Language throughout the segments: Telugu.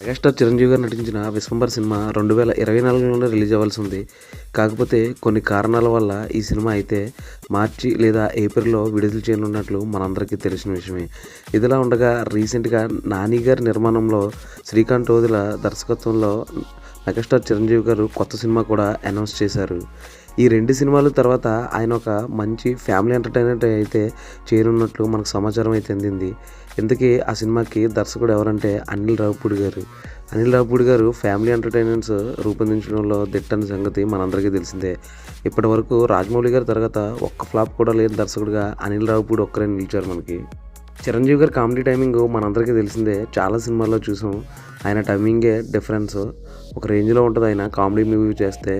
మెగాస్టార్ చిరంజీవి గారు నటించిన 'విశ్వంబర్' సినిమా 2024లోనే రిలీజ్ అవ్వాల్సి ఉంది. కాకపోతే కొన్ని కారణాల వల్ల ఈ సినిమా అయితే మార్చి లేదా ఏప్రిల్‌లో విడుదల చేయనున్నట్లు మనందరికీ తెలిసిన విషయమే. ఇదిలా ఉండగా రీసెంట్‌గా 'నాని' గారి నిర్మాణంలో శ్రీకాంత్ ఓదెల దర్శకత్వంలో మెగాస్టార్ చిరంజీవి గారు కొత్త సినిమా కూడా అనౌన్స్ చేశారు. ఈ 2 సినిమాల తర్వాత ఆయన ఒక మంచి ఫ్యామిలీ ఎంటర్‌టైనర్ అయితే చేయనున్నట్లు మనకు సమాచారం అయితే అందింది. ఇంతకీ ఆ సినిమాకి దర్శకుడు ఎవరంటే అనిల్ రావిపూడి గారు. అనిల్ రావిపూడి గారు ఫ్యామిలీ ఎంటర్‌టైనర్స్ రూపొందించడంలో దిట్టన్న సంగతి మనందరికీ తెలిసిందే. ఇప్పటివరకు రాజమౌళి గారి తర్వాత ఒక్క ఫ్లాప్ కూడా లేని దర్శకుడిగా అనిల్ రావిపూడి ఒక్కరే నిలిచారు మనకి. చిరంజీవి గారి కామెడీ టైమింగ్ మనందరికీ తెలిసిందే. చాలా సినిమాల్లో చూసాం. ఆయన టైమింగే డిఫరెన్స్. ఒక రేంజ్‌లో ఉంటది ఆయన కామెడీ మూవీ చేస్తే.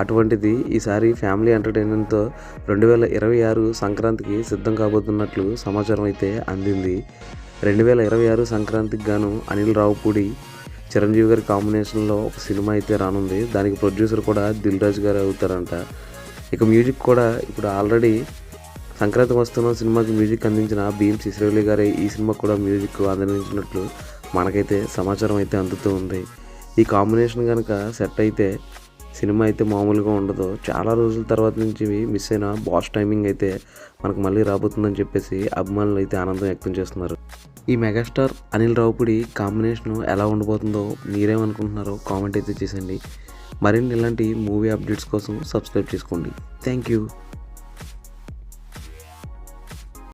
అటువంటిది ఈసారి ఫ్యామిలీ ఎంటర్‌టైనర్‌తో 2026 సంక్రాంతికి సిద్ధం కాబోతున్నట్లు సమాచారం అయితే అందింది. 2026 సంక్రాంతికి గాను అనిల్ రావిపూడి, చిరంజీవి గారి కాంబినేషన్‌లో ఒక సినిమా అయితే రానుంది. దానికి ప్రొడ్యూసర్ కూడా దిల్ రాజు గారే అవుతారంట. ఇక మ్యూజిక్ కూడా ఇప్పుడు ఆల్రెడీ సంక్రాంతికి వస్తున్న సినిమాకి మ్యూజిక్ అందించిన భీమ్స్ సిసిరోలి గారే ఈ సినిమాకి కూడా మ్యూజిక్ అందించినట్లు మనకైతే సమాచారం అయితే అందుతూ ఉంది. ఈ కాంబినేషన్ కనుక సెట్ అయితే సినిమా అయితే మామూలుగా ఉండదు. చాలా రోజుల తర్వాత నుంచి మిస్ అయిన బాస్ టైమింగ్ అయితే మనకు మళ్ళీ రాబోతుందని చెప్పేసి అభిమానులు అయితే ఆనందం వ్యక్తం చేస్తున్నారు. ఈ మెగాస్టార్ అనిల్ రావిపూడి కాంబినేషన్ ఎలా ఉండబోతుందో మీరేమనుకుంటున్నారో కామెంట్ అయితే చేసేయండి. మరిన్ని ఇలాంటి మూవీ అప్డేట్స్ కోసం సబ్స్క్రైబ్ చేసుకోండి. Thank you.